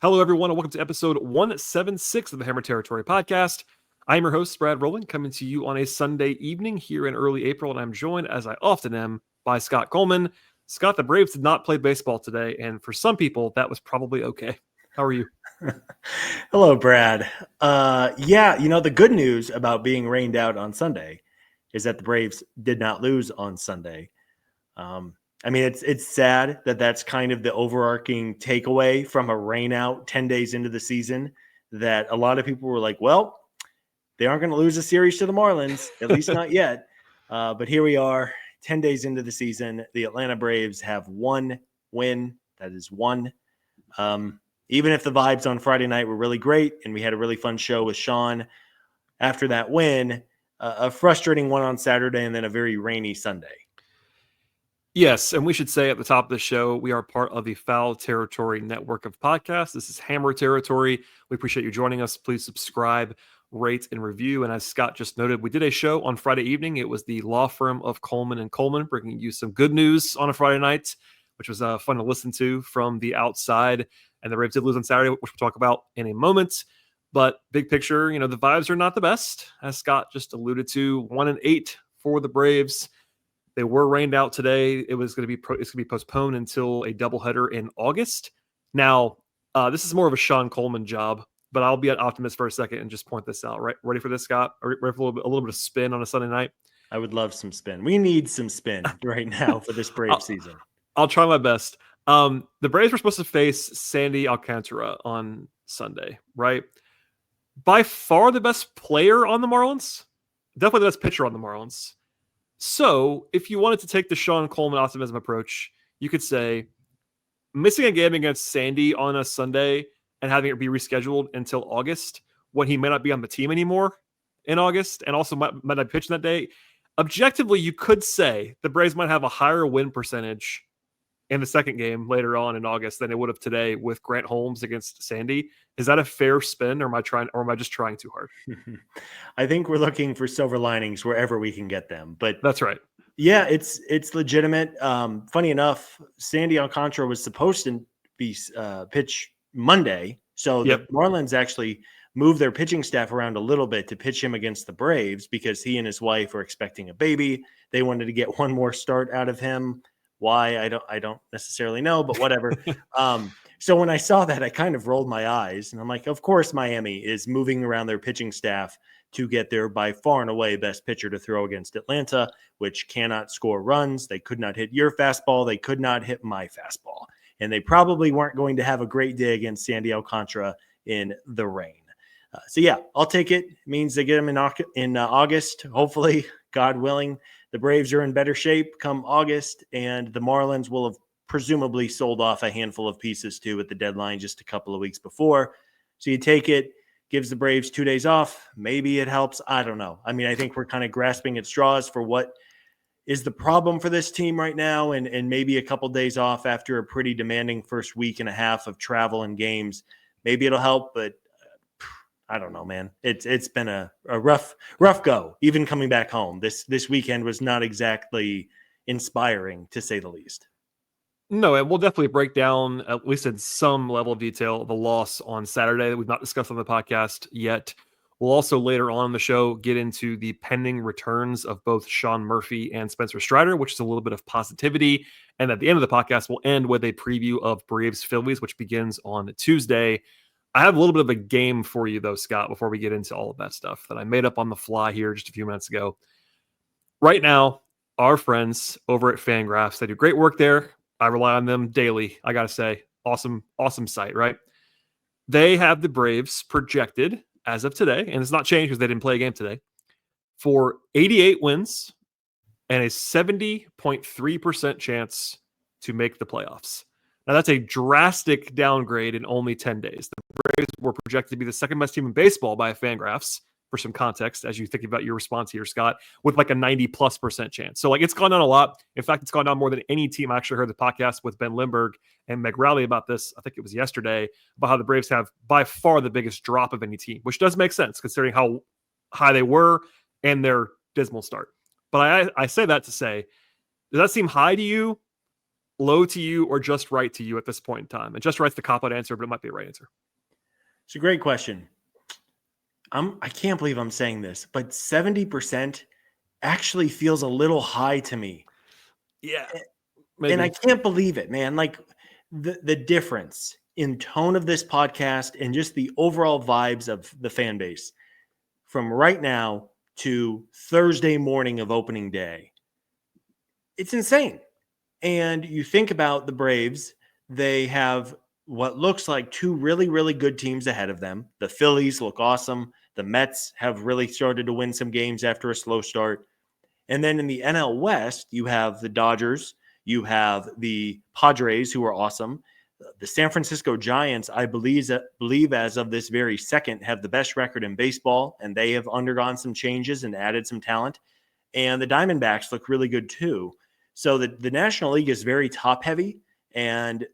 Hello, everyone, and welcome to episode 176 of the Hammer Territory podcast. I'm your host, Brad Rowland, coming to you on a Sunday evening here in early April, and I'm joined, as I often am, by Scott Coleman. Scott, the Braves did not play baseball today, and for some people, that was probably okay. How are you? Hello, Brad. The good news about being rained out on Sunday is that the Braves did not lose on Sunday. It's sad that that's kind of the overarching takeaway from a rain out 10 days into the season, that a lot of people were like, well, they aren't going to lose a series to the Marlins, at least not yet. But here we are, 10 days into the season. The Atlanta Braves have one win. That is one. Even if the vibes on Friday night were really great and we had a really fun show with Sean after that win, a frustrating one on Saturday and then a very rainy Sunday. Yes, and we should say at the top of the show, we are part of the Foul Territory network of podcasts. This is Hammer Territory. We appreciate you joining us. Please subscribe, rate, and review. And as Scott just noted, we did a show on Friday evening. It was the law firm of Coleman and Coleman, bringing you some good news on a Friday night, which was fun to listen to from the outside. And the Braves did lose on Saturday, which we'll talk about in a moment. But big picture, the vibes are not the best, as Scott just alluded to. 1-8 for the Braves. They were rained out today. It's going to be postponed until a doubleheader in August. Now, this is more of a Sean Coleman job, but I'll be an optimist for a second and just point this out. Right, ready for this, Scott? Ready for a little bit of spin on a Sunday night? I would love some spin. We need some spin right now for this Brave season. I'll try my best. The Braves were supposed to face Sandy Alcantara on Sunday, right? By far the best player on the Marlins. Definitely the best pitcher on the Marlins. So if you wanted to take the Sean Coleman optimism approach, you could say missing a game against Sandy on a Sunday and having it be rescheduled until August, when he may not be on the team anymore in August and also might not pitch that day. Objectively, you could say the Braves might have a higher win percentage in the second game later on in August than it would have today with Grant Holmes against Sandy. Is that a fair spin, or am I just trying too hard? I think we're looking for silver linings wherever we can get them. But that's right. Yeah, it's legitimate. Funny enough, Sandy Alcantara was supposed to be pitch Monday, so the Marlins actually moved their pitching staff around a little bit to pitch him against the Braves because he and his wife are expecting a baby. They wanted to get one more start out of him. Why? I don't necessarily know, but whatever. So when I saw that, I kind of rolled my eyes, and I'm like, of course Miami is moving around their pitching staff to get their by far and away best pitcher to throw against Atlanta, which cannot score runs. They could not hit your fastball. They could not hit my fastball. And they probably weren't going to have a great day against Sandy Alcantara in the rain. I'll take it. It means they get him in August, hopefully, God willing. The Braves are in better shape come August, and the Marlins will have presumably sold off a handful of pieces too at the deadline just a couple of weeks before. So you take it, gives the Braves 2 days off. Maybe it helps. I don't know. I think we're kind of grasping at straws for what is the problem for this team right now, and maybe a couple days off after a pretty demanding first week and a half of travel and games. Maybe it'll help, but I don't know, man. It's been a rough go, even coming back home. This weekend was not exactly inspiring, to say the least. No, and we'll definitely break down, at least in some level of detail, the loss on Saturday that we've not discussed on the podcast yet. We'll also later on in the show get into the pending returns of both Sean Murphy and Spencer Strider, which is a little bit of positivity. And at the end of the podcast, we'll end with a preview of Braves Phillies, which begins on Tuesday. I have a little bit of a game for you, though, Scott, before we get into all of that stuff that I made up on the fly here just a few minutes ago. Right now, our friends over at Fangraphs, they do great work there. I rely on them daily. I got to say, awesome site, right? They have the Braves projected as of today, and it's not changed because they didn't play a game today, for 88 wins and a 70.3% chance to make the playoffs. Now, that's a drastic downgrade in only 10 days. The Braves were projected to be the second best team in baseball by Fangraphs, for some context, as you think about your response here, Scott, with like a 90+% chance. So it's gone down a lot. In fact, it's gone down more than any team. I actually heard the podcast with Ben Lindbergh and Meg Rowley about this. I think it was yesterday, about how the Braves have by far the biggest drop of any team, which does make sense considering how high they were and their dismal start. But I say that to say, does that seem high to you? low to you or just right to you at this point in time? And just right's the cop-out answer, but it might be a right answer. It's a great question. I can't believe I'm saying this, but 70% actually feels a little high to me. Yeah, maybe. And I maybe. can't believe it, man. Like the difference in tone of this podcast and just the overall vibes of the fan base from right now to Thursday morning of opening day. It's insane. And you think about the Braves, they have what looks like two really, really good teams ahead of them. The Phillies look awesome. The Mets have really started to win some games after a slow start. And then in the NL West, you have the Dodgers, you have the Padres, who are awesome. The San Francisco Giants, I believe as of this very second, have the best record in baseball, and they have undergone some changes and added some talent. And the Diamondbacks look really good too. So the National League is very top heavy, and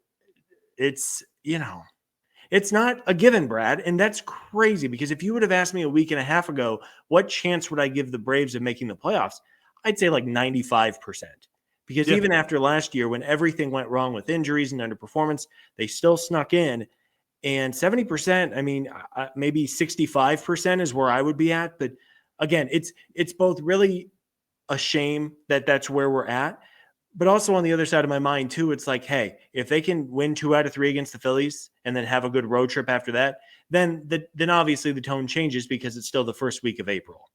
it's, it's not a given, Brad. And that's crazy because if you would have asked me a week and a half ago, what chance would I give the Braves of making the playoffs? I'd say like 95%. Because even after last year, when everything went wrong with injuries and underperformance, they still snuck in. And 70%, I mean, maybe 65% is where I would be at. But again, it's both really a shame that that's where we're at. But also on the other side of my mind, too, it's like, hey, if they can win 2 out of 3 against the Phillies and then have a good road trip after that, then obviously the tone changes because it's still the first week of April.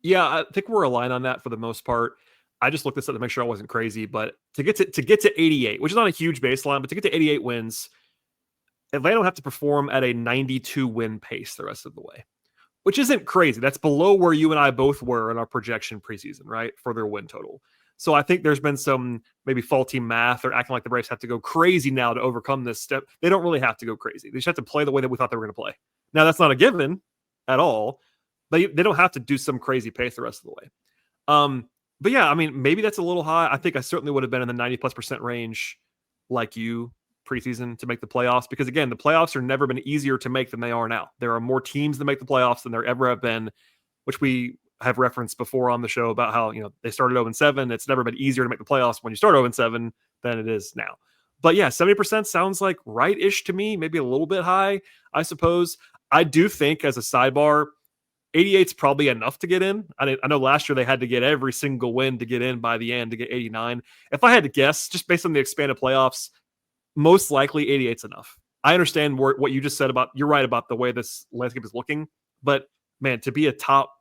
Yeah, I think we're aligned on that for the most part. I just looked this up to make sure I wasn't crazy, but to get to 88, which is not a huge baseline, but to get to 88 wins, Atlanta will have to perform at a 92 win pace the rest of the way, which isn't crazy. That's below where you and I both were in our projection preseason, right, for their win total. So I think there's been some maybe faulty math or acting like the Braves have to go crazy now to overcome this step. They don't really have to go crazy. They just have to play the way that we thought they were going to play. Now, that's not a given at all. They don't have to do some crazy pace the rest of the way. But yeah, I mean, maybe that's a little high. I think I certainly would have been in the 90+% range like you preseason to make the playoffs, because again, the playoffs are never been easier to make than they are now. There are more teams that make the playoffs than there ever have been, which we have referenced before on the show about how, they started 0-7. It's never been easier to make the playoffs when you start 0-7 than it is now. But yeah, 70% sounds like right-ish to me, maybe a little bit high, I suppose. I do think, as a sidebar, 88 is probably enough to get in. I know last year they had to get every single win to get in by the end to get 89. If I had to guess, just based on the expanded playoffs, most likely 88 is enough. I understand what you just said about, you're right about the way this landscape is looking, but man, to be a top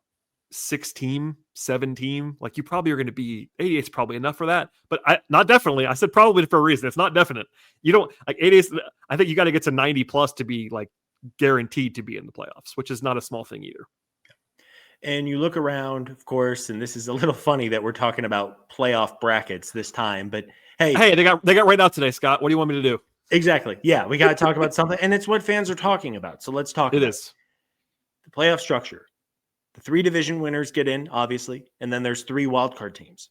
6 team, 7 team, like you probably are going to be 88 is probably enough for that, but not definitely. I said probably for a reason. It's not definite. You don't like 88. I think you got to get to 90 plus to be like guaranteed to be in the playoffs, which is not a small thing either. And you look around, of course, and this is a little funny that we're talking about playoff brackets this time, but hey, they got right out today, Scott. What do you want me to do? Exactly. Yeah, we got to talk about something, and it's what fans are talking about. So let's talk about it. The playoff structure. The 3 division winners get in, obviously, and then there's 3 wildcard teams.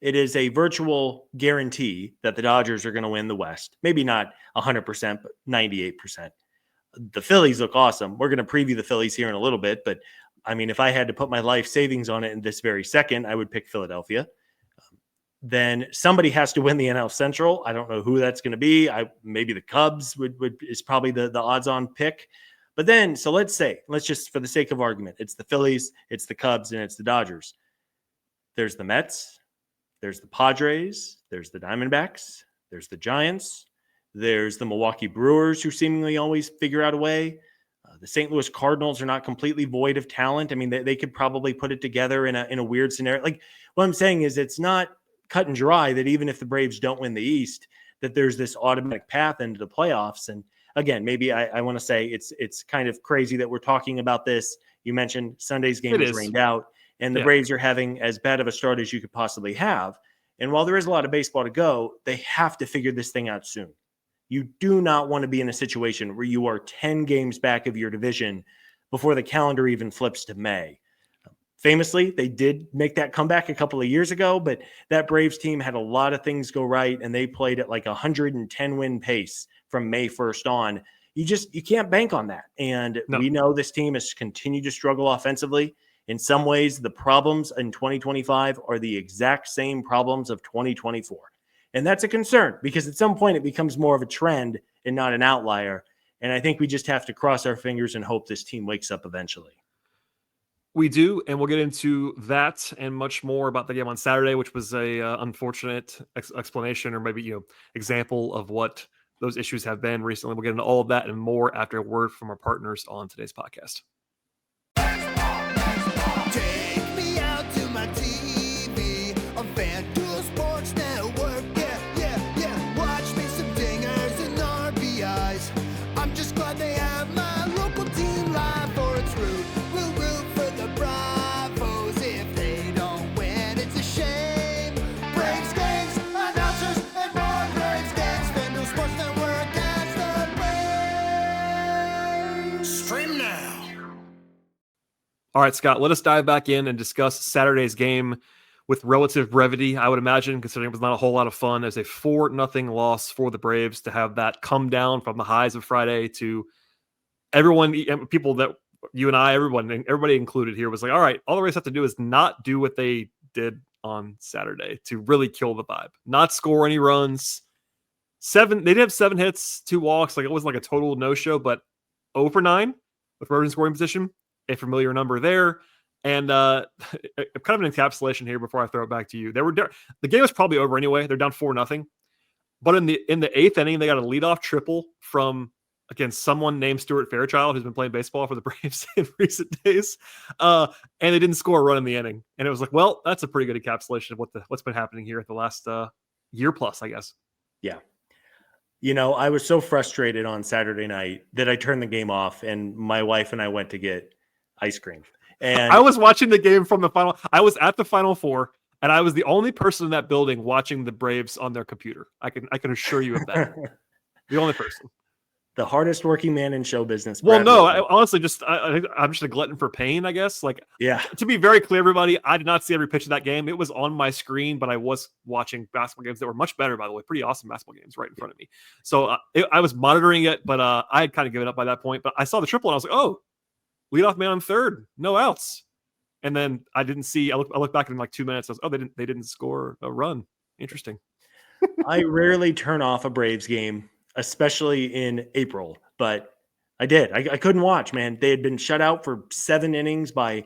It is a virtual guarantee that the Dodgers are going to win the West. Maybe not 100%, but 98%. The Phillies look awesome. We're going to preview the Phillies here in a little bit, but I mean, if I had to put my life savings on it in this very second, I would pick Philadelphia. Then somebody has to win the NL Central. I don't know who that's going to be. Maybe the Cubs is probably the odds-on pick. But then, so let's just for the sake of argument, it's the Phillies, it's the Cubs, and it's the Dodgers. There's the Mets, there's the Padres, there's the Diamondbacks, there's the Giants, there's the Milwaukee Brewers, who seemingly always figure out a way. The St. Louis Cardinals are not completely void of talent. I mean, they could probably put it together in a weird scenario. Like, what I'm saying is it's not cut and dry that even if the Braves don't win the East, that there's this automatic path into the playoffs. And again, maybe I want to say it's kind of crazy that we're talking about this. You mentioned Sunday's game was rained out, and the Braves are having as bad of a start as you could possibly have. And while there is a lot of baseball to go, they have to figure this thing out soon. You do not want to be in a situation where you are 10 games back of your division before the calendar even flips to May. Famously, they did make that comeback a couple of years ago, but that Braves team had a lot of things go right, and they played at like 110 win pace from May 1st on. You can't bank on that. And we know this team has continued to struggle offensively. In some ways, the problems in 2025 are the exact same problems of 2024. And that's a concern because at some point it becomes more of a trend and not an outlier. And I think we just have to cross our fingers and hope this team wakes up eventually. We do, and we'll get into that and much more about the game on Saturday, which was a unfortunate explanation or maybe example of what those issues have been recently. We'll get into all of that and more after a word from our partners on today's podcast. Take me out to my TV on FanDuel Sports Network. Yeah. Watch me some dingers and RBIs. I'm just glad they have my local team live for its root. We'll root for the Bravos. If they don't win, it's a shame. Braves games, announcers, and more Braves games. FanDuel Sports Network has the Braves. Stream now. All right, Scott, let us dive back in and discuss Saturday's game with relative brevity, I would imagine, considering it was not a whole lot of fun as a 4-0 loss for the Braves to have that come down from the highs of Friday to everyone, people that you and I, everybody included here was like, all right, all the Braves have to do is not do what they did on Saturday to really kill the vibe, not score any runs. They did have 7 hits, 2 walks. Like it wasn't like a total no-show, but 0 for 9 with runners in scoring position. A familiar number there, and kind of an encapsulation here before I throw it back to you. The game was probably over anyway. They're down 4-0, but in the 8th inning, they got a leadoff triple from against someone named Stuart Fairchild, who's been playing baseball for the Braves in recent days, and they didn't score a run in the inning. And it was like, well, that's a pretty good encapsulation of what's been happening here at the last year plus, I guess. Yeah. I was so frustrated on Saturday night that I turned the game off, and my wife and I went to get ice cream. And I was watching the game from the final. I was at the Final Four, and I was the only person in that building watching the Braves on their computer. I can assure you of that. The only person. The hardest working man in show business. Well, no, honestly, I'm just a glutton for pain, I guess. Like, yeah. To be very clear, everybody, I did not see every pitch of that game. It was on my screen, but I was watching basketball games that were much better, by the way. Pretty awesome basketball games right in front of me. So I was monitoring it, but I had kind of given up by that point. But I saw the triple, and I was like, oh, leadoff man on third, no outs. And then I didn't see. I looked back in like 2 minutes. I was, they didn't score a run. Interesting. I rarely turn off a Braves game, especially in April, but I did. I couldn't watch, man. They had been shut out for 7 innings by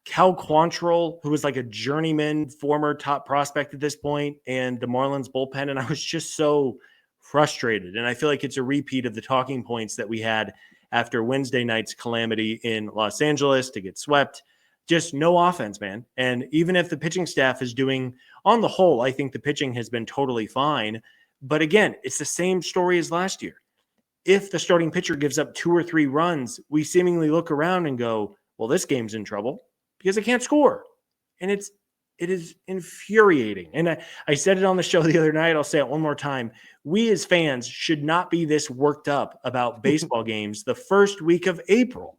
Cal Quantrill, who was like a journeyman, former top prospect at this point, and the Marlins bullpen. And I was just so frustrated. And I feel like it's a repeat of the talking points that we had after Wednesday night's calamity in Los Angeles to get swept. Just no offense, man. And even if the pitching staff is doing, on the whole, I think the pitching has been totally fine. But again, it's the same story as last year. If the starting pitcher gives up 2 or 3 runs, we seemingly look around and go, well, this game's in trouble because it can't score. And it is infuriating. And I said it on the show the other night. I'll say it one more time. We as fans should not be this worked up about baseball games the first week of April.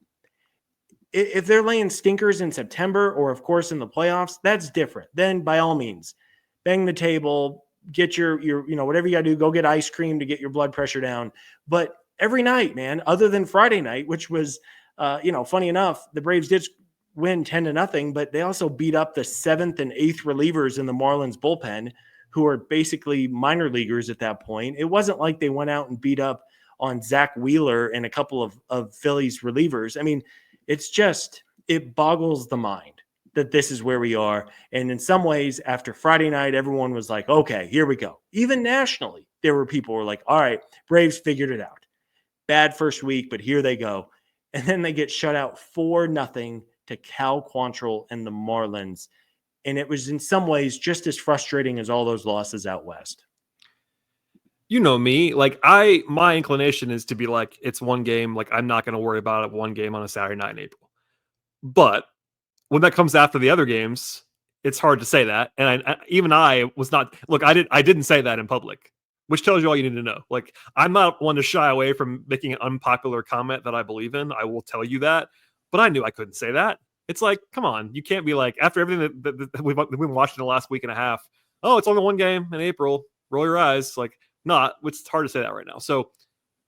If they're laying stinkers in September or, of course, in the playoffs, that's different. Then, by all means, bang the table, get your whatever you got to do, go get ice cream to get your blood pressure down. But every night, man, other than Friday night, which was, funny enough, the Braves did win 10-0, but they also beat up the 7th and 8th relievers in the Marlins bullpen, who are basically minor leaguers at that point. It wasn't like they went out and beat up on Zach Wheeler and a couple of Phillies relievers. I mean, it boggles the mind that this is where we are. And in some ways, after Friday night, everyone was like, okay, here we go. Even nationally, there were people who were like, all right, Braves figured it out. Bad first week, but here they go. And then they get shut out 4-0 to Cal Quantrill and the Marlins. And it was in some ways just as frustrating as all those losses out west. You know me, like my inclination is to be like, it's one game. Like I'm not going to worry about it. One game on a Saturday night in April. But when that comes after the other games, it's hard to say that. And I was not, look, I didn't say that in public, which tells you all you need to know. Like I'm not one to shy away from making an unpopular comment that I believe in. I will tell you that, but I knew I couldn't say that. It's like, come on, you can't be like, after everything that we've been watching the last week and a half, oh, it's only one game in April, roll your eyes. Like, not, it's hard to say that right now. So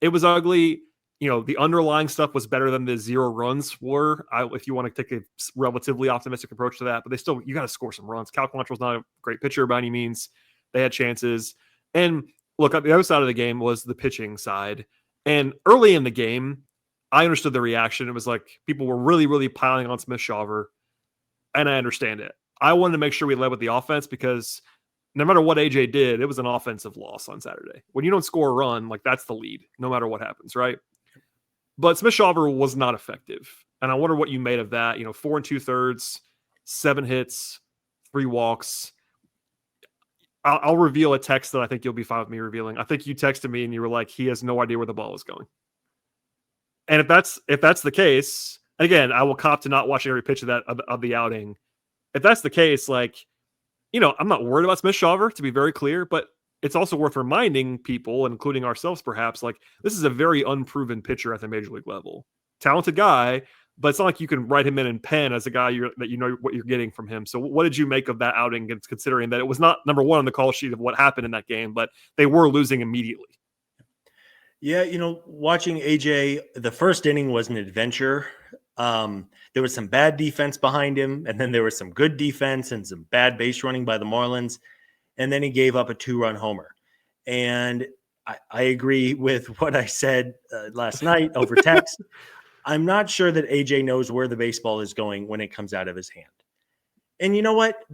it was ugly. The underlying stuff was better than the 0 runs were. If you want to take a relatively optimistic approach to that, but you got to score some runs. Cal Quantrill's not a great pitcher by any means. They had chances. And look, the other side of the game was the pitching side. And early in the game, I understood the reaction. It was like people were really, really piling on Smith-Shawver, and I understand it. I wanted to make sure we led with the offense because no matter what AJ did, it was an offensive loss on Saturday. When you don't score a run, like that's the lead, no matter what happens, right? But Smith-Shawver was not effective. And I wonder what you made of that. 4 2/3, 7 hits, 3 walks. I'll reveal a text that I think you'll be fine with me revealing. I think you texted me and you were like, he has no idea where the ball is going. And if that's the case, again, I will cop to not watching every pitch of the outing. If that's the case, like, I'm not worried about Smith-Shawver, to be very clear, but it's also worth reminding people, including ourselves perhaps, like this is a very unproven pitcher at the major league level. Talented guy, but it's not like you can write him in pen as a guy that you know what you're getting from him. So what did you make of that outing, considering that it was not number one on the call sheet of what happened in that game, but they were losing immediately? Yeah, watching AJ, the first inning was an adventure. There was some bad defense behind him, and then there was some good defense and some bad base running by the Marlins, and then he gave up a 2-run homer. And I agree with what I said last night over text. I'm not sure that AJ knows where the baseball is going when it comes out of his hand. And you know what?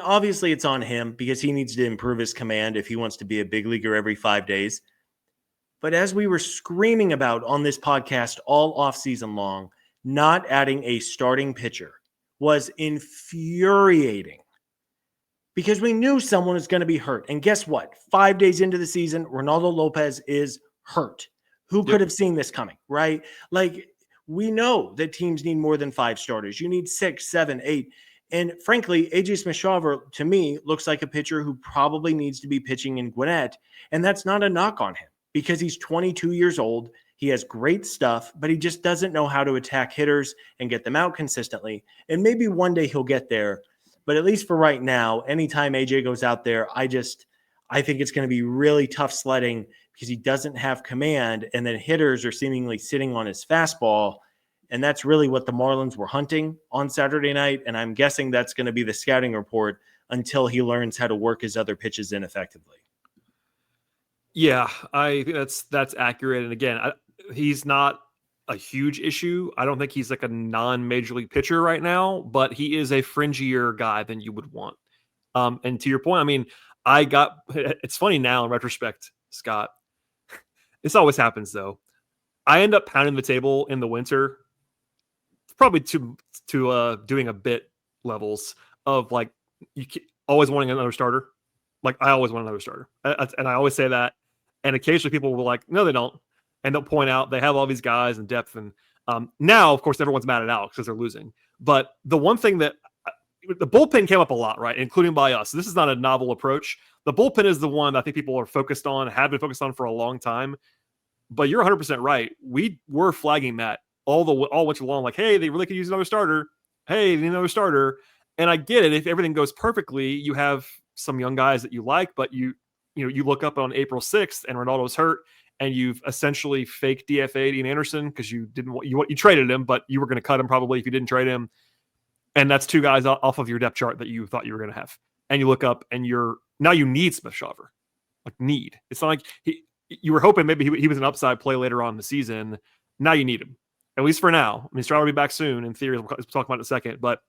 Obviously it's on him because he needs to improve his command if he wants to be a big leaguer every 5 days. But as we were screaming about on this podcast all offseason long, not adding a starting pitcher was infuriating because we knew someone was going to be hurt. And guess what? 5 days into the season, Ronaldo Lopez is hurt. Who could have seen this coming, right? Like, we know that teams need more than 5 starters. You need 6, 7, 8. And frankly, AJ Smith-Shawver, to me, looks like a pitcher who probably needs to be pitching in Gwinnett. And that's not a knock on him because he's 22 years old. He has great stuff, but he just doesn't know how to attack hitters and get them out consistently. And maybe one day he'll get there. But at least for right now, anytime AJ goes out there, I think it's going to be really tough sledding because he doesn't have command, and then hitters are seemingly sitting on his fastball, and that's really what the Marlins were hunting on Saturday night, and I'm guessing that's going to be the scouting report until he learns how to work his other pitches in effectively. Yeah, I think that's accurate, and again, he's not a huge issue. I don't think he's like a non-major league pitcher right now, but he is a fringier guy than you would want. And to your point, it's funny now in retrospect, Scott. This always happens though. I end up pounding the table in the winter, probably to doing a bit levels of like always wanting another starter. Like I always want another starter, and I always say that. And occasionally people will be like, no, they don't, and they'll point out they have all these guys and depth. And now, of course, everyone's mad at Alex because they're losing. But the one thing that the bullpen came up a lot, right, including by us. This is not a novel approach. The bullpen is the one that I think people are focused on, have been focused on for a long time. But you're 100% right. We were flagging that all winter long, like, hey, they really could use another starter. Hey, they need another starter. And I get it. If everything goes perfectly, you have some young guys that you like, but you look up on April 6th and Ronaldo's hurt, and you've essentially fake DFA'd Ian Anderson because you traded him, but you were going to cut him probably if you didn't trade him. And that's 2 guys off of your depth chart that you thought you were going to have. And you look up and now you need Smith-Shawver. Like need. It's not like you were hoping maybe he was an upside play later on in the season. Now you need him, at least for now. I mean, Stroud will be back soon in theory. We'll talk about it in a second. But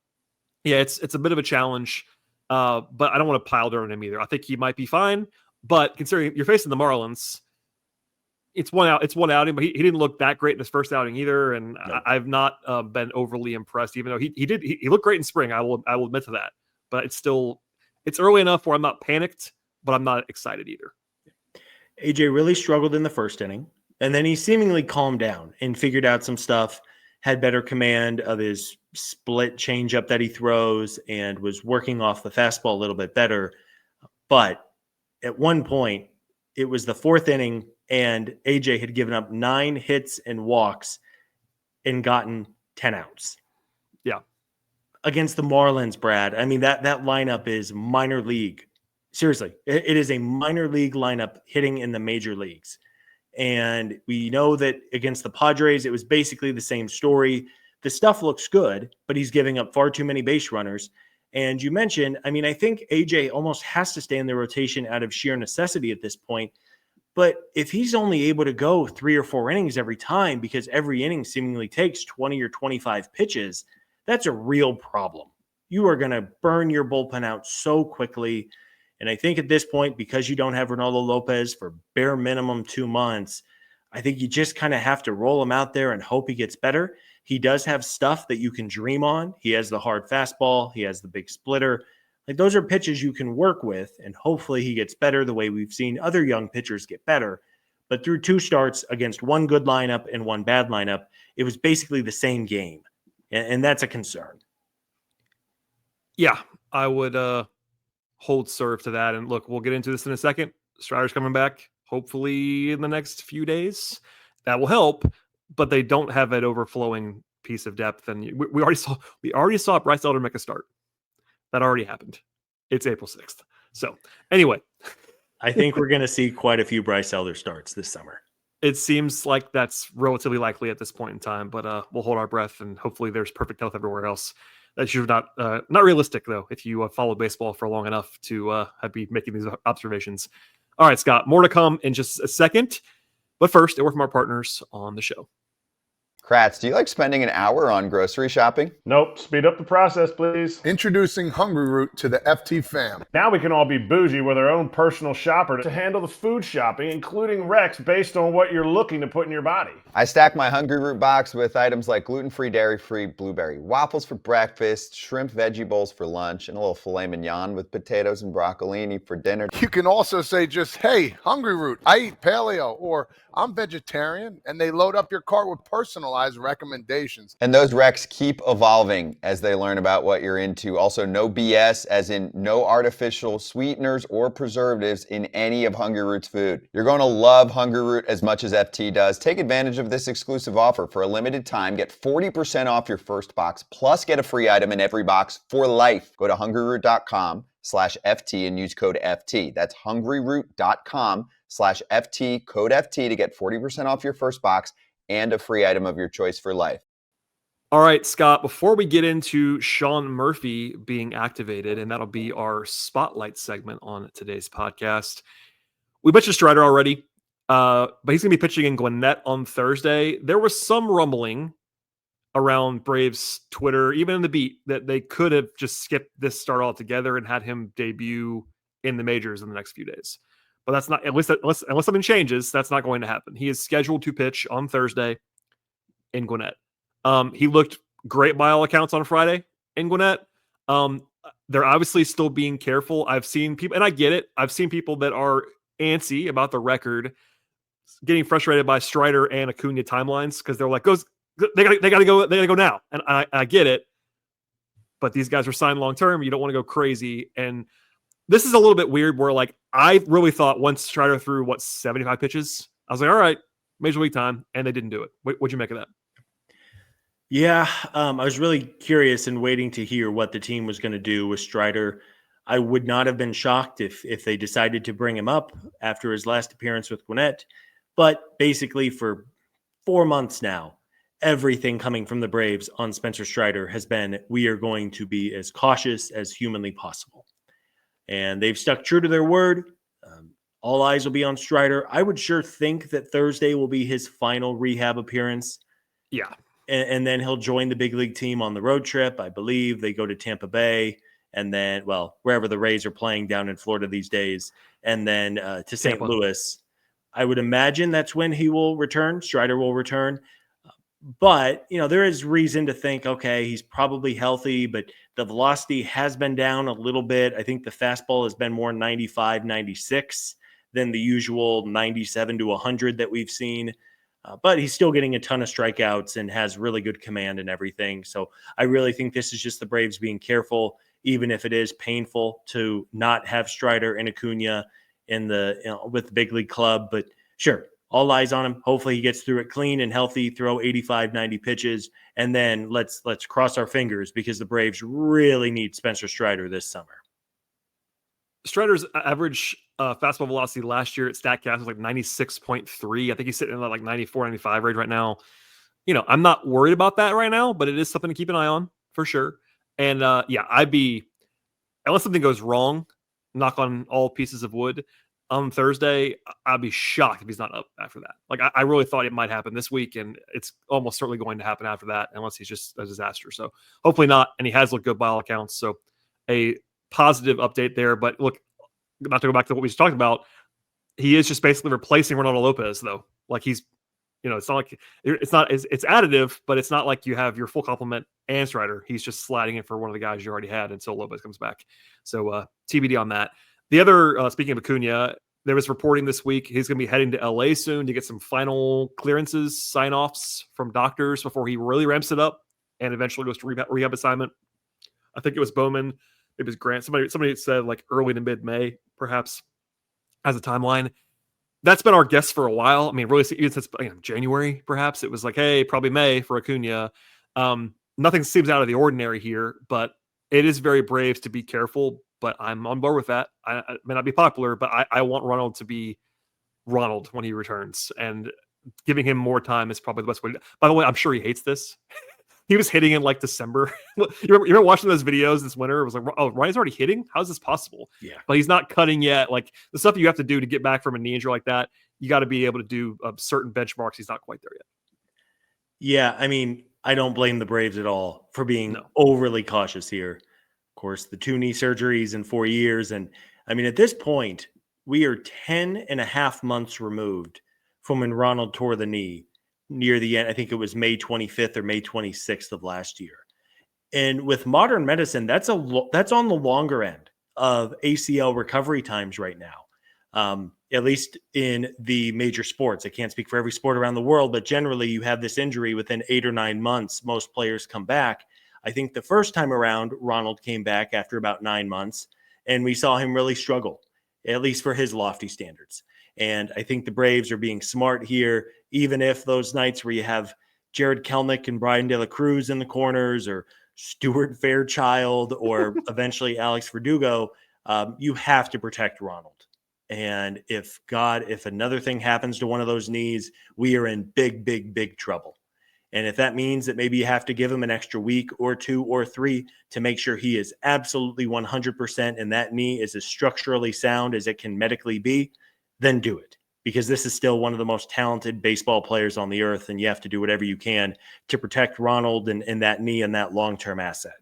yeah, it's a bit of a challenge. But I don't want to pile dirt on him either. I think he might be fine. But considering you're facing the Marlins, it's one outing, but he didn't look that great in his first outing either. And no. I've not been overly impressed, even though he looked great in spring. I will admit to that. But it's early enough where I'm not panicked, but I'm not excited either. AJ really struggled in the first inning, and then he seemingly calmed down and figured out some stuff, had better command of his split changeup that he throws, and was working off the fastball a little bit better. But at one point, it was the 4th inning, and AJ had given up 9 hits and walks and gotten 10 outs. Yeah. Against the Marlins, Brad. I mean, that lineup is minor league. Seriously, it is a minor league lineup hitting in the major leagues. And we know that against the Padres, it was basically the same story. The stuff looks good, but he's giving up far too many base runners. And you mentioned, I mean, I think AJ almost has to stay in the rotation out of sheer necessity at this point. But if he's only able to go 3 or 4 innings every time, because every inning seemingly takes 20 or 25 pitches, that's a real problem. You are going to burn your bullpen out so quickly. And I think at this point, because you don't have Ronaldo Lopez for bare minimum 2 months, I think you just kind of have to roll him out there and hope he gets better. He does have stuff that you can dream on. He has the hard fastball. He has the big splitter. Like, those are pitches you can work with, and hopefully he gets better the way we've seen other young pitchers get better. But through 2 starts against one good lineup and one bad lineup, it was basically the same game. And that's a concern. Yeah, I would hold serve to that. And look, we'll get into this in a second. Strider's coming back, hopefully in the next few days. That will help, but they don't have that overflowing piece of depth. And we already saw Bryce Elder make a start. That already happened. It's April 6th. So anyway, I think we're going to see quite a few Bryce Elder starts this summer. It seems like that's relatively likely at this point in time, but we'll hold our breath, and hopefully there's perfect health everywhere else. That should not realistic, though, if you follow baseball for long enough to be making these observations. All right, Scott, more to come in just a second. But first, a word from our partners on the show. Kratz, do you like spending an hour on grocery shopping? Nope. Speed up the process, please. Introducing Hungry Root to the FT fam. Now we can all be bougie with our own personal shopper to handle the food shopping, including Rex, based on what you're looking to put in your body. I stack my Hungry Root box with items like gluten-free, dairy-free blueberry waffles for breakfast, shrimp veggie bowls for lunch, and a little filet mignon with potatoes and broccolini for dinner. You can also say just, hey, Hungry Root, I eat paleo, or I'm vegetarian, and they load up your cart with personalized recommendations. And those recs keep evolving as they learn about what you're into. Also, no BS, as in no artificial sweeteners or preservatives in any of Hungry Root's food. You're going to love Hungry Root as much as FT does. Take advantage of this exclusive offer. For a limited time, get 40% off your first box, plus get a free item in every box for life. Go to hungryroot.com/FT and use code FT. That's hungryroot.com/FT, code FT to get 40% off your first box and a free item of your choice for life. All right, Scott, before we get into Sean Murphy being activated, and that'll be our spotlight segment on today's podcast, we mentioned Strider already, but he's going to be pitching in Gwinnett on Thursday. There was some rumbling around Braves Twitter, even in the beat, that they could have just skipped this start altogether and had him debut in the majors in the next few days. But that's not, unless something changes, that's not going to happen. He is scheduled to pitch on Thursday in Gwinnett. He looked great by all accounts on Friday in Gwinnett. They're obviously still being careful. I've seen people, and I get it, I've seen people that are antsy about the record getting frustrated by Strider and Acuna timelines because they're like, they gotta go now. And I get it, but these guys are signed long term. You don't want to go crazy. And this is a little bit weird where, like, I really thought once Strider threw 75 pitches, I was like, all right, Major League time, and they didn't do it. What'd you make of that? Yeah, I was really curious and waiting to hear what the team was going to do with Strider. I would not have been shocked if they decided to bring him up after his last appearance with Gwinnett. But basically for 4 months now, everything coming from the Braves on Spencer Strider has been, we are going to be as cautious as humanly possible. And they've stuck true to their word. All eyes will be on Strider. I would sure think that Thursday will be his final rehab appearance. Yeah. And then he'll join the big league team on the road trip. I believe they go to Tampa Bay and then, well, wherever the Rays are playing down in Florida these days, and then to St. Louis. I would imagine that's when he will return. Strider will return. But, there is reason to think, okay, he's probably healthy, but the velocity has been down a little bit. I think the fastball has been more 95, 96 than the usual 97 to 100 that we've seen. But he's still getting a ton of strikeouts and has really good command and everything. So I really think this is just the Braves being careful, even if it is painful to not have Strider and Acuna with the big league club. But sure, all eyes on him. Hopefully he gets through it clean and healthy, throw 85, 90 pitches. And then let's cross our fingers because the Braves really need Spencer Strider this summer. Strider's average fastball velocity last year at StatCast was like 96.3. I think he's sitting in that like 94, 95 range right now. I'm not worried about that right now, but it is something to keep an eye on for sure. And I'd be unless something goes wrong, knock on all pieces of wood, on Thursday, I'd be shocked if he's not up after that. Like, I really thought it might happen this week, and it's almost certainly going to happen after that, unless he's just a disaster. So hopefully not, and he has looked good by all accounts. So a positive update there. But look, not to go back to what we just talked about, he is just basically replacing Ronaldo Lopez, though. Like, he's, it's not like it's additive, but it's not like you have your full complement and Strider. He's just sliding in for one of the guys you already had until Lopez comes back. So TBD on that. The other, speaking of Acuna, there was reporting this week he's going to be heading to LA soon to get some final clearances, sign-offs from doctors before he really ramps it up and eventually goes to rehab assignment. I think it was Bowman, it was Grant. Somebody said like early to mid-May, perhaps, as a timeline. That's been our guess for a while. I mean, really, even since January, perhaps. It was like, hey, probably May for Acuna. Nothing seems out of the ordinary here, but it is very brave to be careful. But I'm on board with that. I may not be popular, but I want Ronald to be Ronald when he returns. And giving him more time is probably the best way. By the way, I'm sure he hates this. He was hitting in like December. you remember watching those videos this winter? It was like, oh, Ryan's already hitting? How is this possible? Yeah. But he's not cutting yet. Like, the stuff you have to do to get back from a knee injury like that, you got to be able to do certain benchmarks. He's not quite there yet. Yeah, I mean, I don't blame the Braves at all for being overly cautious here. Of course, the 2 knee surgeries in 4 years. And I mean, at this point, we are 10 and a half months removed from when Ronald tore the knee near the end. I think it was May 25th or May 26th of last year. And with modern medicine, that's on the longer end of ACL recovery times right now, at least in the major sports. I can't speak for every sport around the world, but generally you have this injury within 8 or 9 months. Most players come back. I think the first time around, Ronald came back after about 9 months, and we saw him really struggle, at least for his lofty standards. And I think the Braves are being smart here, even if those nights where you have Jared Kelnick and Brian De La Cruz in the corners, or Stuart Fairchild, or eventually Alex Verdugo, you have to protect Ronald. And if another thing happens to one of those knees, we are in big, big, big trouble. And if that means that maybe you have to give him an extra week or 2 or 3 to make sure he is absolutely 100% and that knee is as structurally sound as it can medically be, then do it. Because this is still one of the most talented baseball players on the earth, and you have to do whatever you can to protect Ronald and that knee and that long-term asset.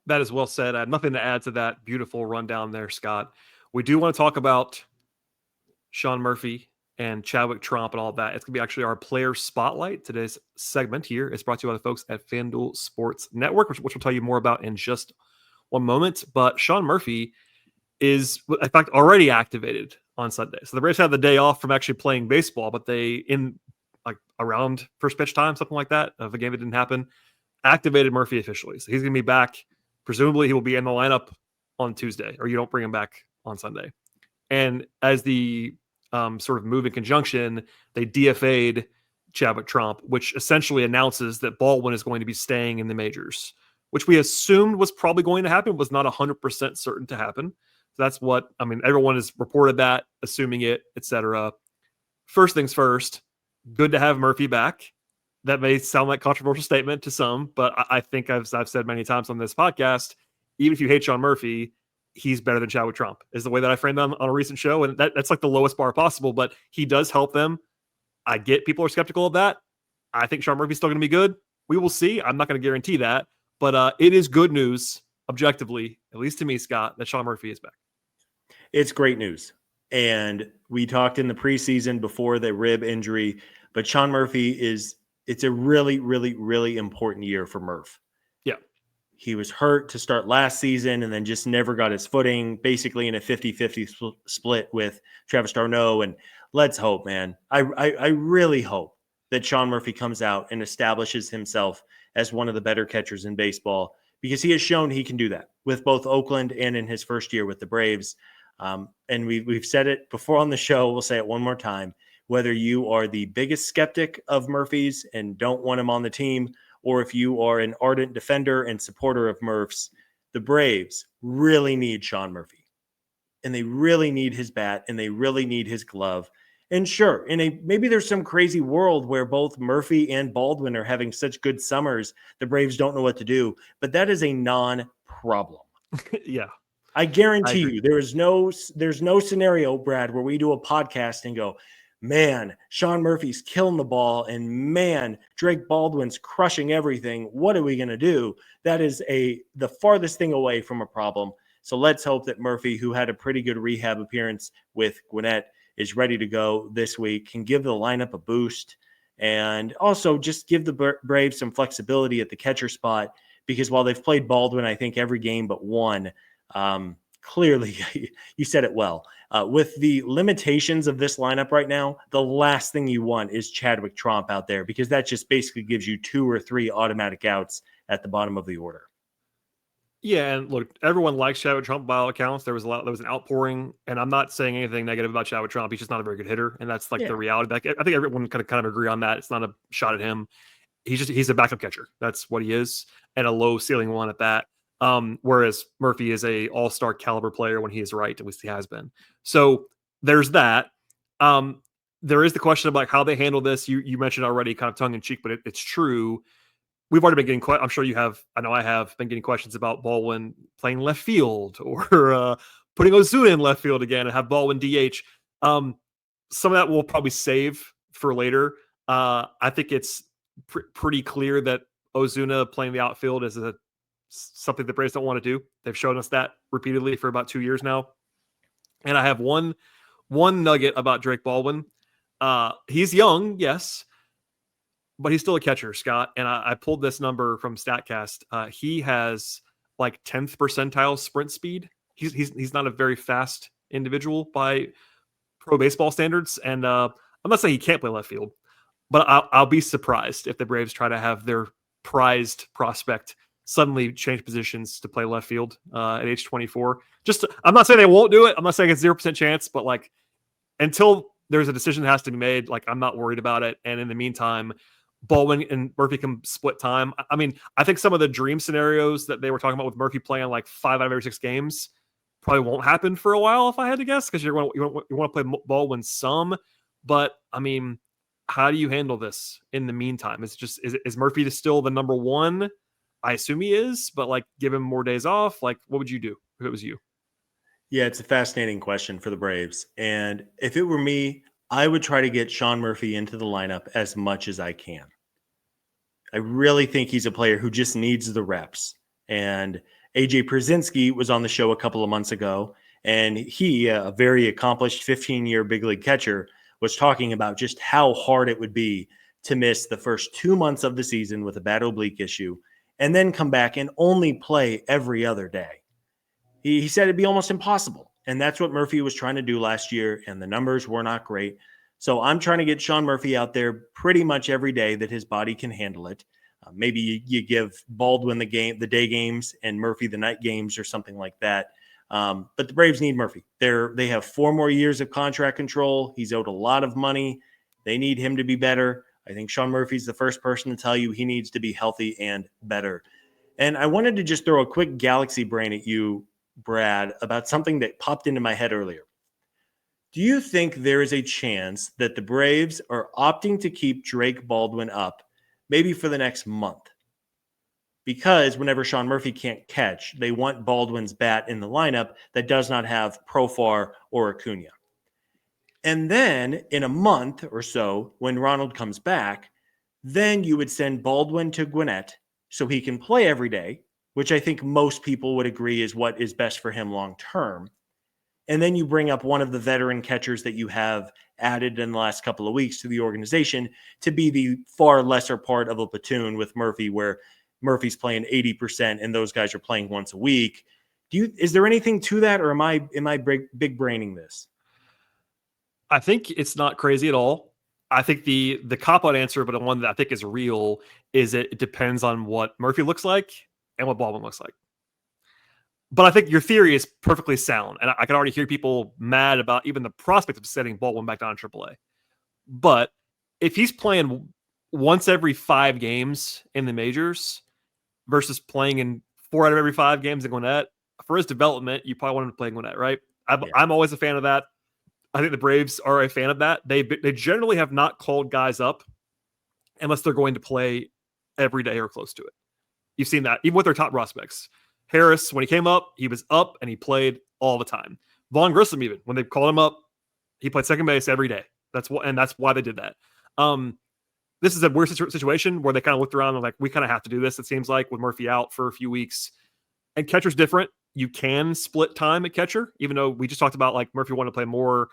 That is well said. I have nothing to add to that beautiful rundown there, Scott. We do want to talk about Sean Murphy and Chadwick Tromp and all that. It's going to be actually our player spotlight. Today's segment here is brought to you by the folks at FanDuel Sports Network, which we'll tell you more about in just one moment. But Sean Murphy is, in fact, already activated on Sunday. So the Braves had the day off from actually playing baseball, but they, in like around first pitch time, something like that, of a game that didn't happen, activated Murphy officially. So he's going to be back. Presumably he will be in the lineup on Tuesday, or you don't bring him back on Sunday. And as the sort of move in conjunction, they DFA'd Chadwick Tromp, which essentially announces that Baldwin is going to be staying in the majors, which we assumed was probably going to happen, was not 100% certain to happen. So that's what, I mean, everyone has reported that, assuming it, etc. First things first, good to have Murphy back. That may sound like a controversial statement to some, but I think I've said many times on this podcast, even if you hate Sean Murphy, he's better than Chadwick Tromp, is the way that I framed on a recent show. And that's like the lowest bar possible, but he does help them. I get people are skeptical of that. I think Sean Murphy's still going to be good. We will see. I'm not going to guarantee that, but it is good news, objectively, at least to me, Scott, that Sean Murphy is back. It's great news. And we talked in the preseason before the rib injury, but Sean Murphy it's a really, really, really important year for Murph. Yeah. He was hurt to start last season and then just never got his footing, basically in a 50-50 split with Travis d'Arnaud. And let's hope, man. I really hope that Sean Murphy comes out and establishes himself as one of the better catchers in baseball, because he has shown he can do that with both Oakland and in his first year with the Braves. And we've said it before on the show. We'll say it one more time. Whether you are the biggest skeptic of Murphy's and don't want him on the team, or if you are an ardent defender and supporter of Murph's, the Braves really need Sean Murphy. And they really need his bat, and they really need his glove. And sure, maybe there's some crazy world where both Murphy and Baldwin are having such good summers, the Braves don't know what to do. But that is a non-problem. Yeah. I guarantee you there's no scenario, Brad, where we do a podcast and go, man, Sean Murphy's killing the ball, and man, Drake Baldwin's crushing everything. What are we going to do? That is the farthest thing away from a problem. So let's hope that Murphy, who had a pretty good rehab appearance with Gwinnett, is ready to go this week, can give the lineup a boost, and also just give the Braves some flexibility at the catcher spot, because while they've played Baldwin, I think every game but one, clearly, you said it well. With the limitations of this lineup right now, the last thing you want is Chadwick Tromp out there, because that just basically gives you 2 or 3 automatic outs at the bottom of the order. Yeah, and look, everyone likes Chadwick Tromp by all accounts. There was an outpouring, and I'm not saying anything negative about Chadwick Tromp. He's just not a very good hitter, and that's the reality. Like, I think everyone kind of agree on that. It's not a shot at him. He's a backup catcher. That's what he is, and a low ceiling one at that. Whereas Murphy is a all-star caliber player when he is right, at least he has been. So there's that. There is the question of like how they handle this. You mentioned already, kind of tongue in cheek, but it's true. We've already been getting I'm sure you have. I know I have been getting questions about Baldwin playing left field or putting Ozuna in left field again and have Baldwin DH. Some of that we'll probably save for later. I think it's pretty clear that Ozuna playing the outfield is something the Braves don't want to do. They've shown us that repeatedly for about 2 years now. And I have one nugget about Drake Baldwin. He's young, yes, but he's still a catcher, Scott. And I pulled this number from StatCast. He has like 10th percentile sprint speed. He's not a very fast individual by pro baseball standards. And I'm not saying he can't play left field, but I'll be surprised if the Braves try to have their prized prospect suddenly change positions to play left field at age 24. I'm not saying they won't do it. I'm not saying it's 0% chance, but like until there's a decision that has to be made, like I'm not worried about it. And in the meantime, Baldwin and Murphy can split time. I mean, I think some of the dream scenarios that they were talking about with Murphy playing like 5 out of every 6 games probably won't happen for a while, if I had to guess, because you want to play Baldwin some. But I mean, how do you handle this in the meantime? Is Murphy still the number one? I assume he is, but like give him more days off. Like, what would you do if it was you? Yeah, it's a fascinating question for the Braves. And if it were me, I would try to get Sean Murphy into the lineup as much as I can. I really think he's a player who just needs the reps. And AJ Pierzynski was on the show a couple of months ago, and he, a very accomplished 15-year big league catcher, was talking about just how hard it would be to miss the first 2 months of the season with a bad oblique issue and then come back and only play every other day. He said it'd be almost impossible. And that's what Murphy was trying to do last year, and the numbers were not great. So I'm trying to get Sean Murphy out there pretty much every day that his body can handle it. Maybe you give Baldwin the day games and Murphy the night games or something like that. But the Braves need Murphy. They have 4 more years of contract control. He's owed a lot of money. They need him to be better. I think Sean Murphy's the first person to tell you he needs to be healthy and better. And I wanted to just throw a quick galaxy brain at you, Brad, about something that popped into my head earlier. Do you think there is a chance that the Braves are opting to keep Drake Baldwin up maybe for the next month? Because whenever Sean Murphy can't catch, they want Baldwin's bat in the lineup that does not have Profar or Acuna. And then in a month or so, when Ronald comes back, then you would send Baldwin to Gwinnett so he can play every day, which I think most people would agree is what is best for him long term. And then you bring up one of the veteran catchers that you have added in the last couple of weeks to the organization to be the far lesser part of a platoon with Murphy, where Murphy's playing 80% and those guys are playing once a week. Is there anything to that, or am I big braining this? I think it's not crazy at all. I think the cop-out answer, but the one that I think is real, is it depends on what Murphy looks like and what Baldwin looks like. But I think your theory is perfectly sound, and I can already hear people mad about even the prospect of setting Baldwin back down in AAA. But if he's playing once every 5 games in the majors versus playing in 4 out of every 5 games in Gwinnett, for his development, you probably want him to play in Gwinnett, right? I'm always a fan of that. I think the Braves are a fan of that. They generally have not called guys up unless they're going to play every day or close to it. You've seen that even with their top prospects. Harris, when he came up, he was up and he played all the time. Vaughn Grissom, even when they called him up, he played second base every day. That's why they did that. This is a weird situation where they kind of looked around and like, we kind of have to do this. It seems like with Murphy out for a few weeks, and catcher's different. You can split time at catcher, even though we just talked about like Murphy wanted to play more.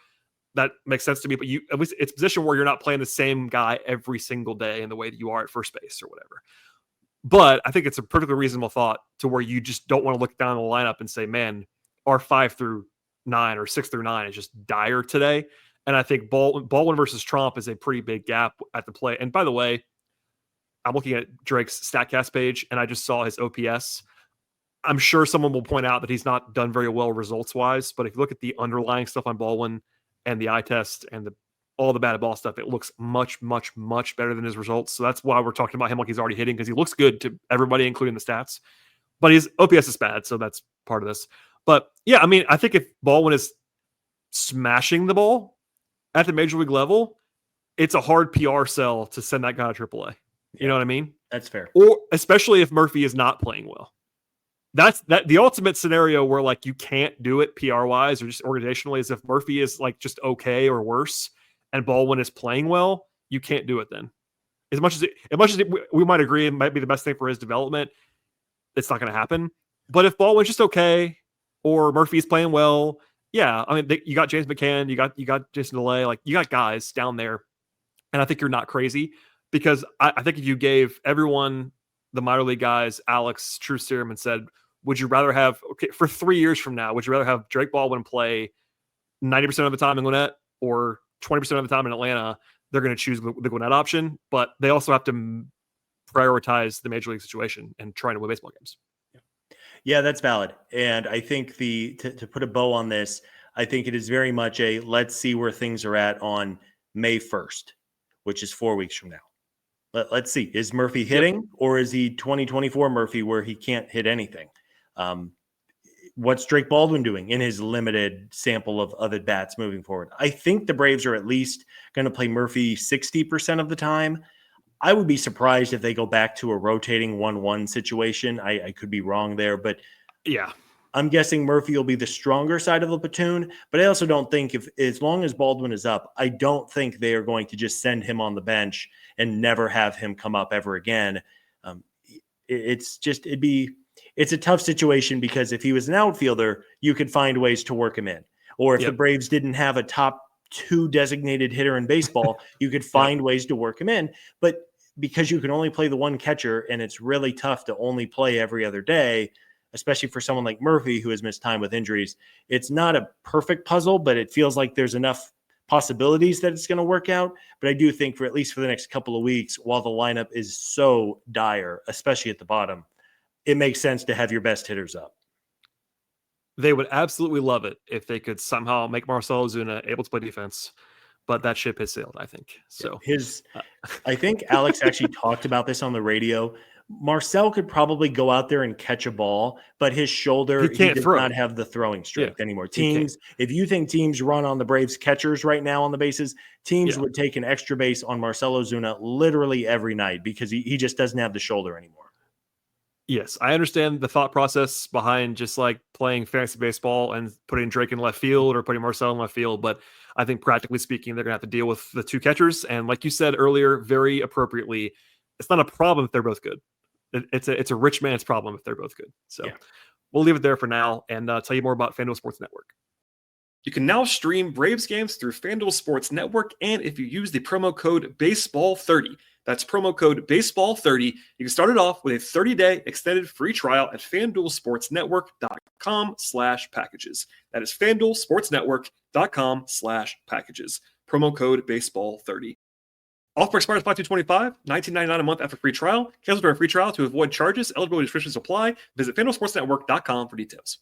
That makes sense to me, but at least it's a position where you're not playing the same guy every single day in the way that you are at first base or whatever. But I think it's a perfectly reasonable thought to where you just don't want to look down the lineup and say, man, our 5 through 9 or 6 through 9 is just dire today. And I think Baldwin versus Trump is a pretty big gap at the plate. And by the way, I'm looking at Drake's StatCast page, and I just saw his OPS. I'm sure someone will point out that he's not done very well results-wise, but if you look at the underlying stuff on Baldwin and the eye test and all the batted ball stuff, it looks much, much, much better than his results. So that's why we're talking about him like he's already hitting, because he looks good to everybody, including the stats. But his OPS is bad, so that's part of this. But yeah, I mean, I think if Baldwin is smashing the ball at the major league level, it's a hard PR sell to send that guy to AAA. You know what I mean? That's fair. Or especially if Murphy is not playing well. That's the ultimate scenario where like you can't do it PR wise or just organizationally, is if Murphy is like just okay or worse and Baldwin is playing well, you can't do it then. As much as we might agree it might be the best thing for his development, it's not going to happen. But if Baldwin's just okay or Murphy's playing well, yeah, I mean, you got James McCann, you got Jason DeLay, like you got guys down there, and I think you're not crazy, because I think if you gave everyone, the minor league guys, Alex, true serum, and said, would you rather have, for 3 years from now, would you rather have Drake Baldwin play 90% of the time in Gwinnett or 20% of the time in Atlanta? They're going to choose the Gwinnett option, but they also have to prioritize the major league situation and trying to win baseball games. Yeah, that's valid. And I think to put a bow on this, I think it is very much a let's see where things are at on May 1st, which is 4 weeks from now. Let's see. Is Murphy hitting, or is he 2024 Murphy where he can't hit anything? What's Drake Baldwin doing in his limited sample of at-bats moving forward? I think the Braves are at least going to play Murphy 60% of the time. I would be surprised if they go back to a rotating 1-1 situation. I could be wrong there, but yeah, I'm guessing Murphy will be the stronger side of the platoon. But I also don't think as long as Baldwin is up, I don't think they are going to just send him on the bench and never have him come up ever again. It's a tough situation, because if he was an outfielder, you could find ways to work him in. Or if the Braves didn't have a top 2 designated hitter in baseball, you could find ways to work him in. But because you can only play the one catcher, and it's really tough to only play every other day, especially for someone like Murphy who has missed time with injuries, it's not a perfect puzzle, but it feels like there's enough possibilities that it's going to work out. But I do think for at least for the next couple of weeks, while the lineup is so dire, especially at the bottom, it makes sense to have your best hitters up. They would absolutely love it if they could somehow make Marcell Ozuna able to play defense, but that ship has sailed, I think. So I think Alex actually talked about this on the radio. Marcell could probably go out there and catch a ball, but his shoulder, he does not have the throwing strength anymore. Teams, if you think teams run on the Braves catchers right now on the bases, teams would take an extra base on Marcell Ozuna literally every night, because he just doesn't have the shoulder anymore. Yes, I understand the thought process behind just like playing fantasy baseball and putting Drake in left field or putting Marcell in left field, but I think practically speaking, they're going to have to deal with the 2 catchers. And like you said earlier, very appropriately, it's not a problem if they're both good. It's a rich man's problem if they're both good. So we'll leave it there for now and tell you more about FanDuel Sports Network. You can now stream Braves games through FanDuel Sports Network, and if you use the promo code BASEBALL30, that's promo code BASEBALL30, you can start it off with a 30-day extended free trial at FanDuelSportsNetwork.com/packages. That is FanDuelSportsNetwork.com/packages. Promo code BASEBALL30. Offer expires 5/2/25, $19.99 a month after free trial. Cancel during free trial to avoid charges. Eligibility restrictions apply. Visit FanDuelSportsNetwork.com for details.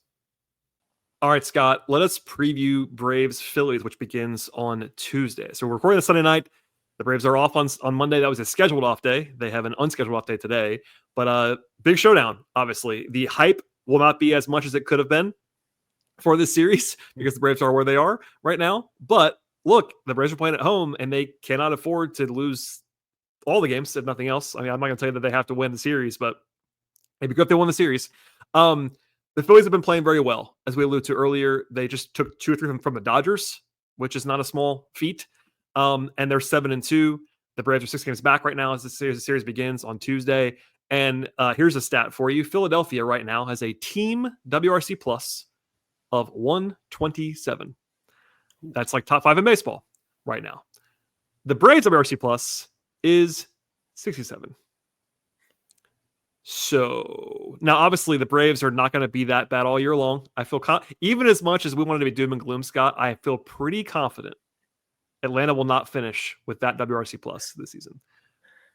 All right, Scott, let us preview Braves Phillies, which begins on Tuesday. So we're recording this Sunday night. The Braves are off on Monday. That was a scheduled off day. They have an unscheduled off day today. But big showdown, obviously. The hype will not be as much as it could have been for this series because the Braves are where they are right now. But look, the Braves are playing at home, and they cannot afford to lose all the games, if nothing else. I mean, I'm not going to tell you that they have to win the series, but it'd be good if they won the series. The Phillies have been playing very well, as we alluded to earlier. They just took 2 or 3 from the Dodgers, which is not a small feat. And they're 7-2. The Braves are 6 games back right now as the series begins on Tuesday. And here's a stat for you: Philadelphia right now has a team WRC plus of 127. That's like top 5 in baseball right now. The Braves WRC plus is 67. So now, obviously, the Braves are not going to be that bad all year long. I feel even as much as we wanted to be doom and gloom, Scott, I feel pretty confident Atlanta will not finish with that WRC plus this season.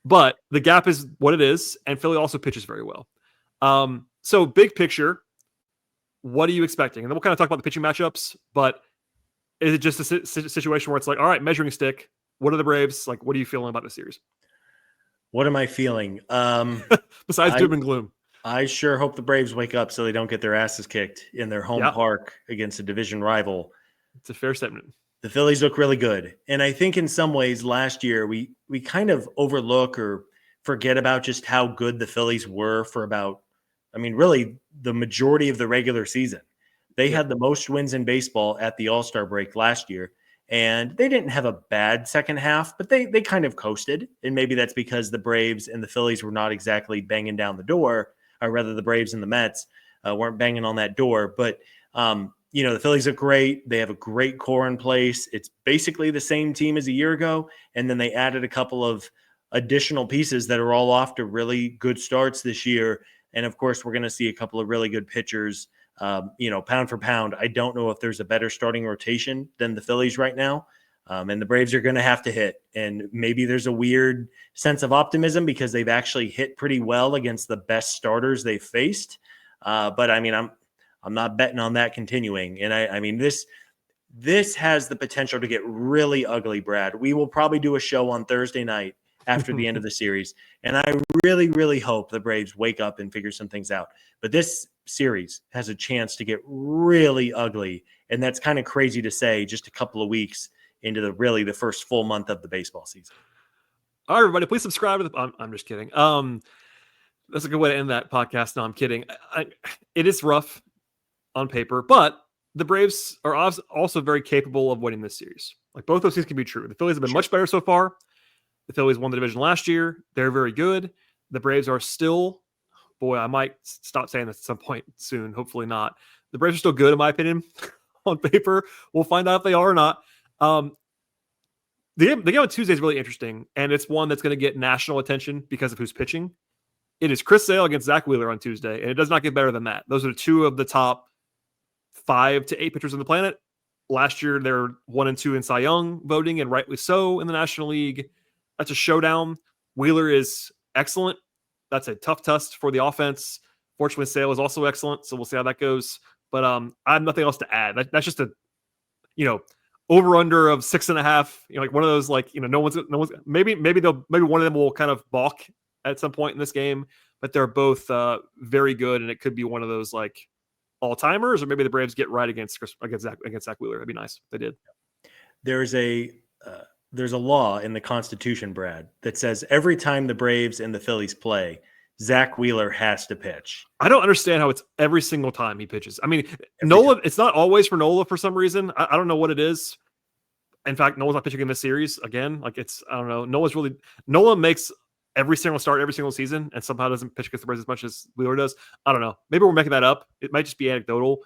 But the gap is what it is, and Philly also pitches very well. So big picture, what are you expecting? And then we'll kind of talk about the pitching matchups, but is it just a situation where it's like, all right, measuring stick, what are the Braves? Like, what are you feeling about the series? What am I feeling? Besides doom and gloom. I sure hope the Braves wake up so they don't get their asses kicked in their home park against a division rival. It's a fair statement. The Phillies look really good. And I think in some ways last year we kind of overlook or forget about just how good the Phillies were for really the majority of the regular season. They had the most wins in baseball at the All-Star break last year. And they didn't have a bad second half, but they kind of coasted. And maybe that's because the Braves and the Phillies were not exactly banging down the door, or rather the Braves and the Mets weren't banging on that door. But, the Phillies are great. They have a great core in place. It's basically the same team as a year ago. And then they added a couple of additional pieces that are all off to really good starts this year. And, of course, we're going to see a couple of really good pitchers. Pound for pound, I don't know if there's a better starting rotation than the Phillies right now. And the Braves are going to have to hit. And maybe there's a weird sense of optimism because they've actually hit pretty well against the best starters they've faced. But I'm not betting on that continuing. And this has the potential to get really ugly, Brad. We will probably do a show on Thursday night after the end of the series. And I really, really hope the Braves wake up and figure some things out. But this series has a chance to get really ugly. And that's kind of crazy to say just a couple of weeks into the first full month of the baseball season. All right, everybody, please subscribe to the I'm just kidding. That's a good way to end that podcast. No, I'm kidding. It is rough on paper, but the Braves are also very capable of winning this series. Like, both those things can be true. The Phillies have been much better so far. The Phillies won the division last year. They're very good. The Braves are still, boy, I might stop saying this at some point soon. Hopefully not. The Braves are still good, in my opinion, on paper. We'll find out if they are or not. The game on Tuesday is really interesting, and it's one that's going to get national attention because of who's pitching. It is Chris Sale against Zach Wheeler on Tuesday, and it does not get better than that. Those are 2 of the top 5 to 8 pitchers on the planet. Last year, they're 1 and 2 in Cy Young voting, and rightly so in the National League. That's a showdown. Wheeler is excellent. That's a tough test for the offense. Fortunately, Sale is also excellent, so we'll see how that goes. But I have nothing else to add. That's just a, over under of 6.5. Like one of those, no one's maybe one of them will kind of balk at some point in this game. But they're both very good, and it could be one of those like all timers, or maybe the Braves get right against Zach Wheeler. That'd be nice if they did. There's a law in the Constitution, Brad, that says every time the Braves and the Phillies play, Zach Wheeler has to pitch. I don't understand how it's every single time he pitches. I mean, Nola, it's not always for Nola for some reason. I don't know what it is. In fact, Nola's not pitching in this series again. I don't know. Nola makes every single start every single season and somehow doesn't pitch against the Braves as much as Wheeler does. I don't know. Maybe we're making that up. It might just be anecdotal,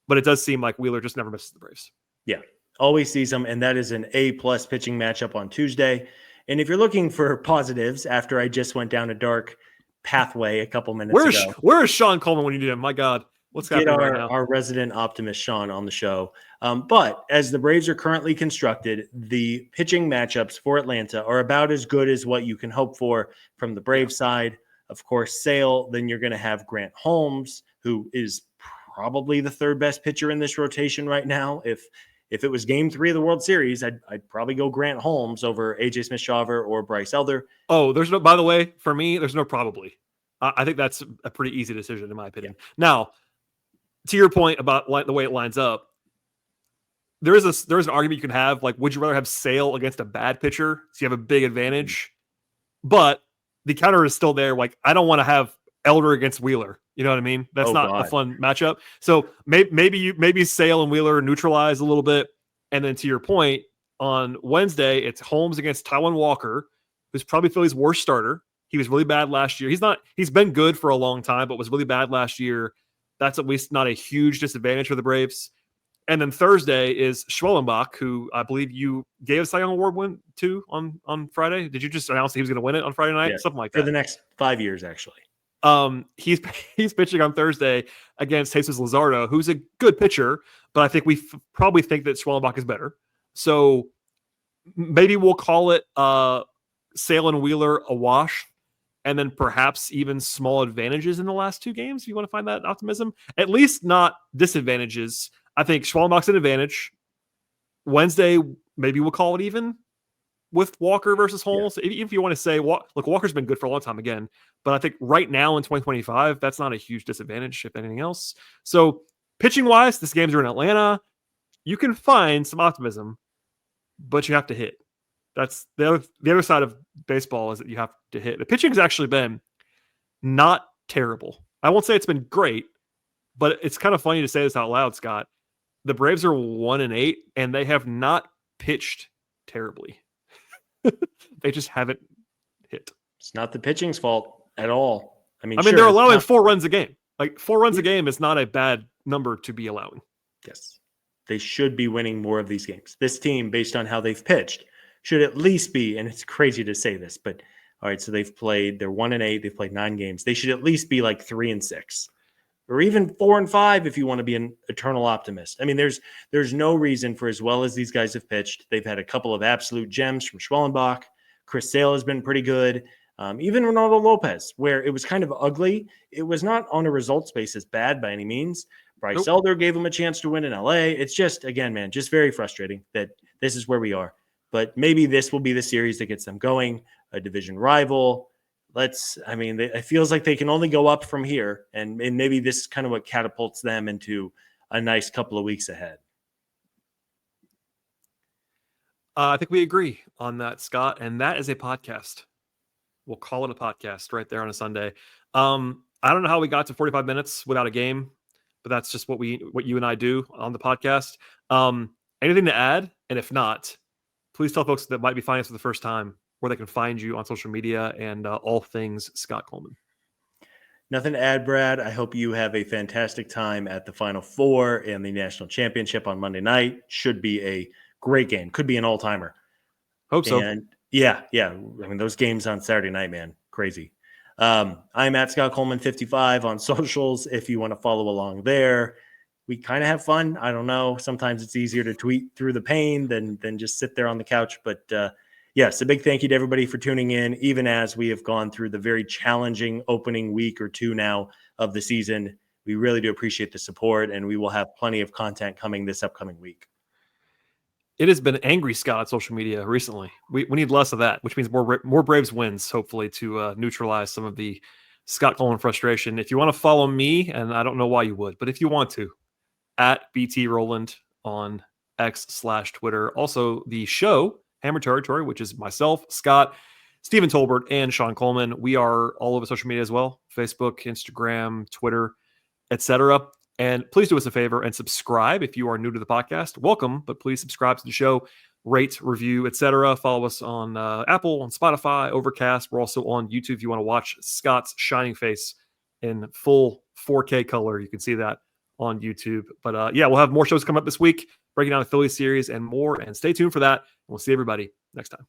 but it does seem like Wheeler just never misses the Braves. Yeah. Always sees them, and that is an A+ pitching matchup on Tuesday. And if you're looking for positives after I just went down a dark pathway a couple minutes ago. Where is Sean Coleman when you need him? My God, what's happening right now? Our resident optimist, Sean, on the show. But as the Braves are currently constructed, the pitching matchups for Atlanta are about as good as what you can hope for from the Braves side. Of course, Sale, then you're going to have Grant Holmes, who is probably the 3rd best pitcher in this rotation right now. If it was Game 3 of the World Series, I'd probably go Grant Holmes over AJ Smith-Shawver or Bryce Elder. Oh, by the way, for me, there's no probably. I think that's a pretty easy decision in my opinion. Yeah. Now, to your point about the way it lines up, there is an argument you can have. Like, would you rather have Sale against a bad pitcher so you have a big advantage? But the counter is still there. Like, I don't want to have Elder against Wheeler. You know what I mean? That's Oh, not God. a fun matchup. So maybe Sale and Wheeler neutralize a little bit. And then to your point, on Wednesday, it's Holmes against Taijuan Walker, who's probably Philly's worst starter. He was really bad last year. He's been good for a long time, but was really bad last year. That's at least not a huge disadvantage for the Braves. And then Thursday is Schwellenbach, who I believe you gave a Cy Young Award win to on Friday. Did you just announce that he was going to win it on Friday night? Yeah, Something like that. For the next 5 years, actually. He's pitching on Thursday against Jesus Luzardo, who's a good pitcher, but I think we probably think that Schwellenbach is better. So maybe we'll call it Sale and Wheeler a wash, and then perhaps even small advantages in the last two games if you want to find that optimism. At least not disadvantages. I think Schwellenbach's an advantage. Wednesday, maybe we'll call it even with Walker versus Holmes. Yeah. Even if you want to say, look, Walker's been good for a long time again, but I think right now in 2025, that's not a huge disadvantage, if anything else. So pitching-wise, this games are in Atlanta. You can find some optimism, but you have to hit. That's the other side of baseball, is that you have to hit. The pitching has actually been not terrible. I won't say it's been great, but it's kind of funny to say this out loud, Scott. The Braves are 1-8, and they have not pitched terribly. They just haven't hit. It's not the pitching's fault at all. I mean, they're allowing 4 runs a game. Like 4 runs a game is not a bad number to be allowing. Yes. They should be winning more of these games. This team, based on how they've pitched, should at least be, and it's crazy to say this, but all right, so they're 1-8, they've played 9 games. They should at least be like 3-6. Or even 4-5 if you want to be an eternal optimist. I mean, there's no reason for, as well as these guys have pitched. They've had a couple of absolute gems from Schwellenbach. Chris Sale has been pretty good. Even Ronaldo Lopez, where it was kind of ugly. It was not on a results basis bad by any means. Bryce Elder gave him a chance to win in LA. It's just, again, man, just very frustrating that this is where we are. But maybe this will be the series that gets them going, a division rival. It feels like they can only go up from here, and maybe this is kind of what catapults them into a nice couple of weeks ahead. I think we agree on that, Scott, and that is a podcast. We'll call it a podcast right there on a Sunday. I don't know how we got to 45 minutes without a game, but that's just what you and I do on the podcast. Anything to add? And if not, please tell folks that might be finding us for the first time where they can find you on social media and all things Scott Coleman. Nothing to add, Brad. I hope you have a fantastic time at the Final Four and the National Championship on Monday night. Should be a great game. Could be an all-timer. Hope so. And yeah. I mean, those games on Saturday night, man, crazy. I'm at Scott Coleman 55 on socials if you want to follow along there. We kind of have fun. I don't know. Sometimes it's easier to tweet through the pain than just sit there on the couch. But yes, a big thank you to everybody for tuning in, even as we have gone through the very challenging opening week or two now of the season. We really do appreciate the support, and we will have plenty of content coming this upcoming week. It has been angry Scott on social media recently. We need less of that, which means more Braves wins, hopefully, to neutralize some of the Scott Coleman frustration. If you want to follow me, and I don't know why you would, but if you want to, at BT Rowland on X/Twitter. Also, the show, Hammer Territory, which is myself, Scott, Stephen Tolbert, and Sean Coleman. We are all over social media as well, Facebook, Instagram, Twitter, etc. And please do us a favor and subscribe if you are new to the podcast. Welcome, but please subscribe to the show, rate, review, etc. Follow us on Apple, on Spotify, Overcast. We're also on YouTube if you want to watch Scott's shining face in full 4K color. You can see that on YouTube. But we'll have more shows come up this week, breaking down the Phillies series and more. And stay tuned for that. We'll see everybody next time.